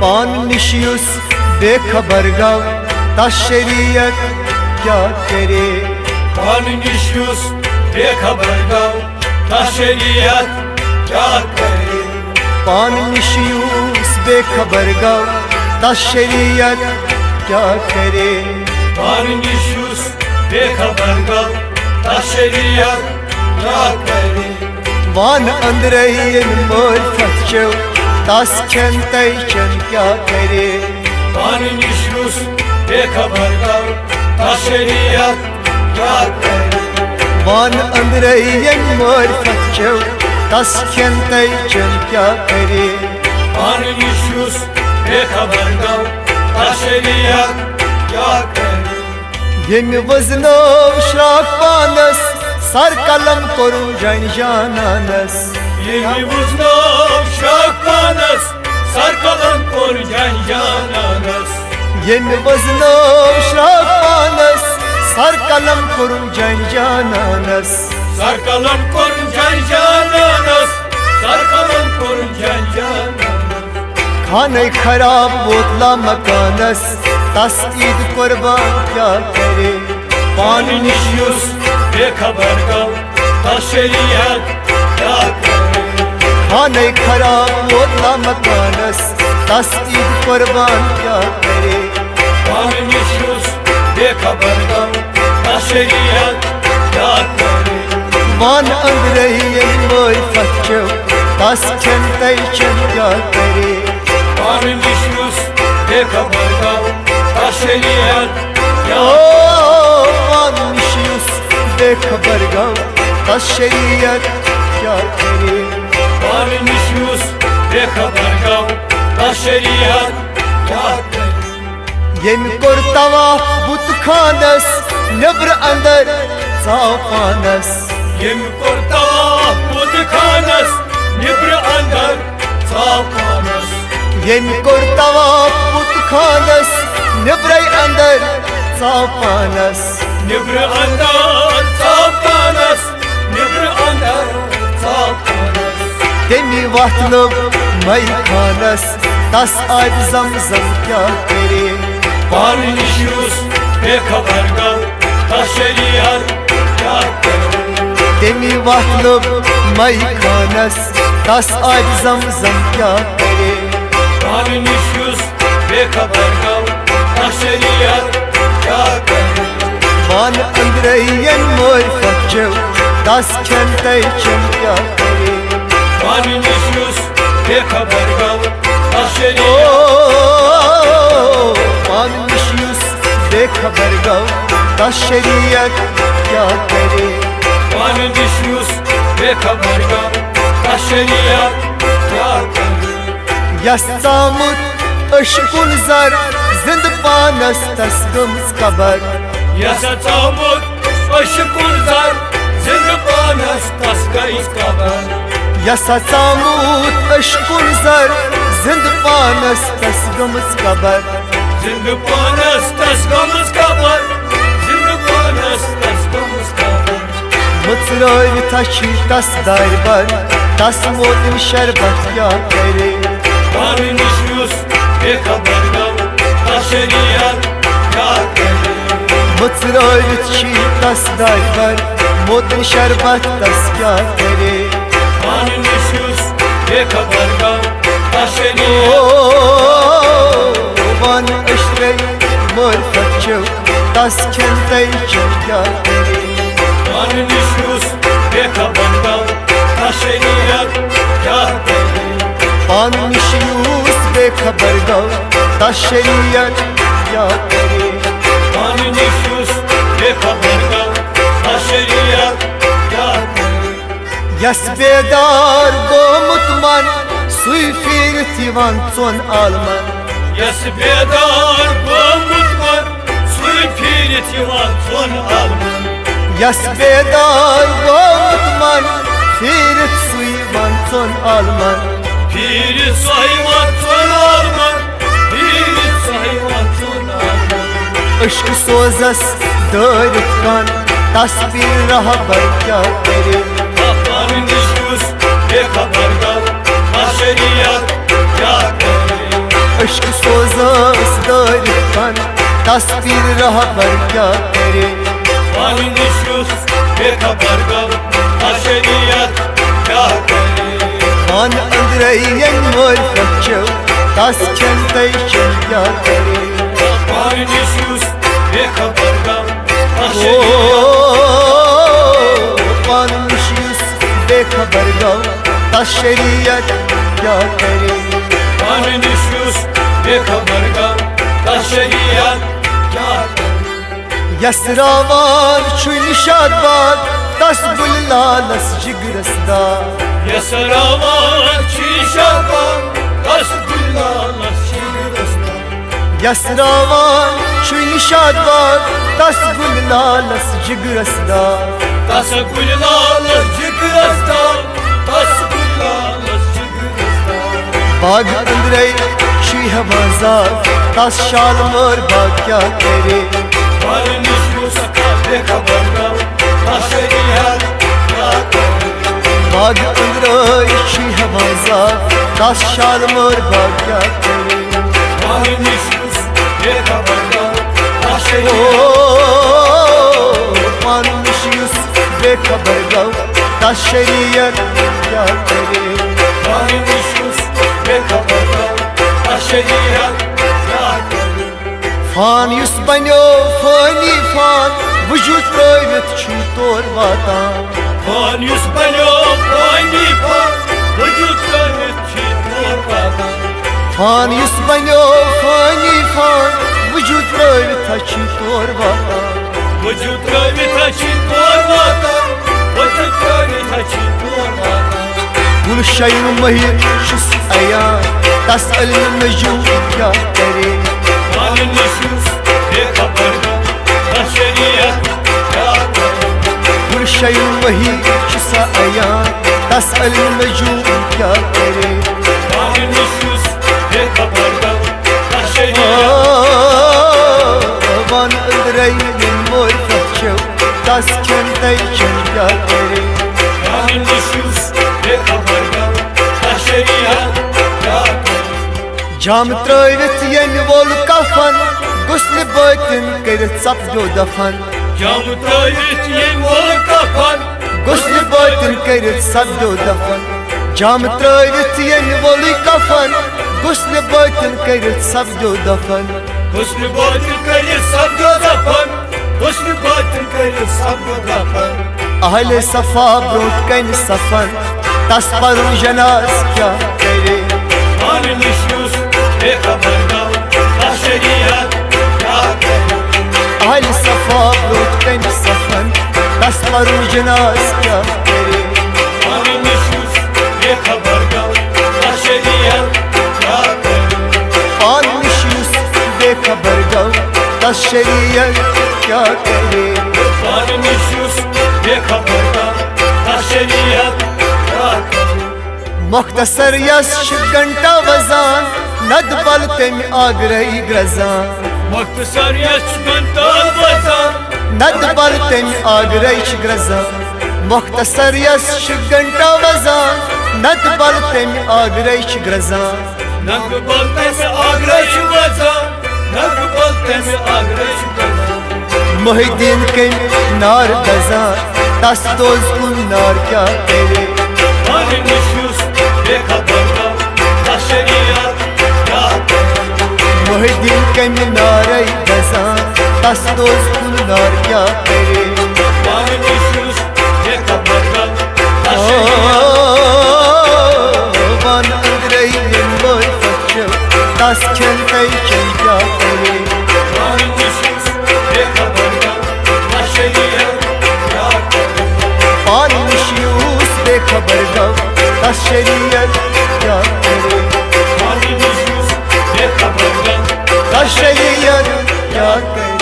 पान निशियुस बेखबर गाँव ता शरीयत क्या करे। पान निशियुस बेखबर गाँव ता शरीयत क्या करे। पान निशियुस बेखबर गाँव ता शरीयत क्या करे। पान निशियुस बेखबर गाँव ता शरीयत क्या करे। वान अंदरयन मोल फतचो तास चंतै चन क्या करे। पान निशियुस बेखबर गाँव ता शरीयत क्या करे। वान अंदरयन मोल फतचो तास चंतै चन क्या करे। पान निशियुस बेखबर गाँव ता शरीयत क्या करे। यम वजनो श्राक पानस सर कलम करू जन जानस। Yemi vuzno şakpanas sarkalan kor can jananas. Yem vazno श्राक पानस सर कलम करू जन जानस। Sarkalan kor can jananas. Sarkalan kor can jananas. खाने खराब बोतला मकानस तस ईद कुर्बान क्या करे। पान निशियुस बेखबर गाँव ता शरीयत क्या करे। खाने खराब बोतला मकानस तस ईद कुर्बान क्या करे। पान निशियुस बेखबर गाँव ता शरीयत क्या करे। वान अंदरयन मोल फतचो तस चंतै चन क्या करे। पान निशियुस बेखबर गाँव ता शरीयत क्या वान निशियुस बेखबर गाँव ता शरीयत क्या करे। पान निशियुस बेखबर गाँव ता शरीयत क्या करे। यम कोर तवाफ बुत खानस नब्र अंदर चाव पानस। Yem kor tavaf bud khanas nibr andar sapanas. यम कोर तवाफ बुत खानस नब्र अंदर चाव पानस। Nibr andar sapanas. Nibr andar sapanas. तेमी वहतलब मई खानस तस आज जमजम क्या करे। Pan niशियुस बेखबर गाँव ता शरीयत क्या करे। तेमी वहतलब मई खानस तस आज जमजम क्या करे। Pan niशियुस बेखबर गाँव ता शरीयत क्या करे। वान अंदरयन मोल फतचो तस चंतै चन क्या करे। Pan niशियुस बेखबर गाँव ता ओ शरीयत पान निशियुस बेखबर गाँव ता शरीयत क्या करे। पान निशियुस बेखबर गाँव ता शरीयत क्या करे। यस चामुत अशकुन जर जिंद पानस तस गम्स कबर। Yasa tabut aşıkul zar zind panas tas gais kabar. यस चामुत अशकुन जर जिंद पानस तस गम्स कबर। Zind panas tas gamız kabar. Zind panas tas gamız kabar. मुचरोय तशी तस दरबार तस मोदन शरबत क्या करे। Pan niशियुस बेखबर गाँव ता शरीयत क्या करे। मुचरोय तशी तस दरबार मोदन शरबत तस क्या करे। Pan niशियुस बेखबर गाँव ता ओ शरीयत वान अशरय मोल फतचो तस चंतै चन क्या करे। Pan niशियुस बेखबर गाँव ता शरीयत क्या करे। पान निशियुस बेखबर गाँव ता शरीयत क्या करे। Pan niशियुस बेखबर गाँव ता शरीयत क्या करे। यस बेदार गोमुत मन सुई फिरत यिवान चोन आलमन। Yas bedar bomutman suy firit yıvan son alman. यस बेदार गोमुत मन फिरत सुई यिवान चोन आलमन। Firit sayvan son alman. Firit sayvan son alman. इश्क सोजस दौरत कान तस्वीर रहबर क्या करे। दस पीर रहा पर क्या करे Hani nişus bekabar gav Aşeriyat kya kare An andreyen mor fakço Tas çentay çen क्या करे Hani nişus bekabar gav ओ Aşeriyat पानमुशियुस बेखबर गाँव tas शरीयत क्या करे Hani nişus bekabar gav Aşeriyat kya kare यसरावान छुई निशाद बाग tas गुल Lalas जिगरसदा Yasaravan çişaban Tas güllala şiirasta यसरावान छुई निशाद बाग tas गुल Lalas जिगरसदा Tas güllala şiirasta Tas güllala şiirasta बाग अंदरे छुई हवाजार tas शाल मोर बाग क्या करे Hani nişus bekabar gav Aşeriyat kya kare बाग अंदरे छुई हवाजार tas शाल मोर बाग क्या करे Hani nişus bekabar gav ओ Aşeriyat पानमुशियुस बेखबर गाँव tas शरीयत क्या करे Hani nişus bekabar gav Aşeriyat kya kare फान युस बनो फानी फान वजूद प्रवित छु तोर वाता Hani yüz banyo Hani pan Vücut görmüşçü torbadan फान युस बनो फानी फान वजूद प्रवित छु तोर वाता Vücut görmüşçü torbadan Vücut görmüşçü torbadan गुल शयन मही शुस अया तसल नजूम क्या करे Hani nişus bekabarga Aşeriyat kya kare गुल शयन मही शुस अया तसल नजूम क्या करे Hani nişus bekabarga Aşeriyat वन अंदरयन मोर फचो तस चंतय चन क्या करे Hani nişus bekabarga Aşeriyat kya kare जाम त्रवित यन वोल कफन गुस्ल बतन कर सपदो दफन Cam tayit yem ol kapan गुस्ल बतन कर सपदो दफन जाम त्रवित यन वोल कफन गुस्ल बतन कर सपदो दफन Husnü batıl kayır sabdo dapan Husnü batıl kayır sabdo dapan अहल सफा ब्रोट कन सफन तस पर जनास क्या करे Hani nişus bekabar gav Aşeriyat kya kare अहल सफा ब्रोट कन सफन तस पर जनास क्या करे Hani nişus bekabar gav Aşeriyat kya kare पान मिशयूस बेखबर गाँव तस शरीयत क्या करे Hani nişus bekabar gav Aşeriyat kya kare मुख्तसर यस घंटा वजान नद बल तेम आगरई ग्रजान Muhtasar yaşman dalbazan नद बल तेम आगरई ग्रजान मुख्तसर यस घंटा वजान नद बल तेम आगरई ग्रजान Nakı bal temi agreş vazan Nakı bal temi agreş vazan Mohyeddin के नार गजान तस दोज कुन नार क्या करे Hani nişus bekabar gav Aşeriyat kya kare Mohyeddin के नार गजान तस दोज कुन नार क्या करे Hani nişus bekabar gav Aşeriyat वन अंदरयन मोर फचो तस चंतय चन क्या करे Hani nişus bekabar gav Aşeriyat kya kare पान मिशयूस बेखबर गाँव तस शरीयत क्या करे Hani nişus bekabar gav तस शरीयत क्या करे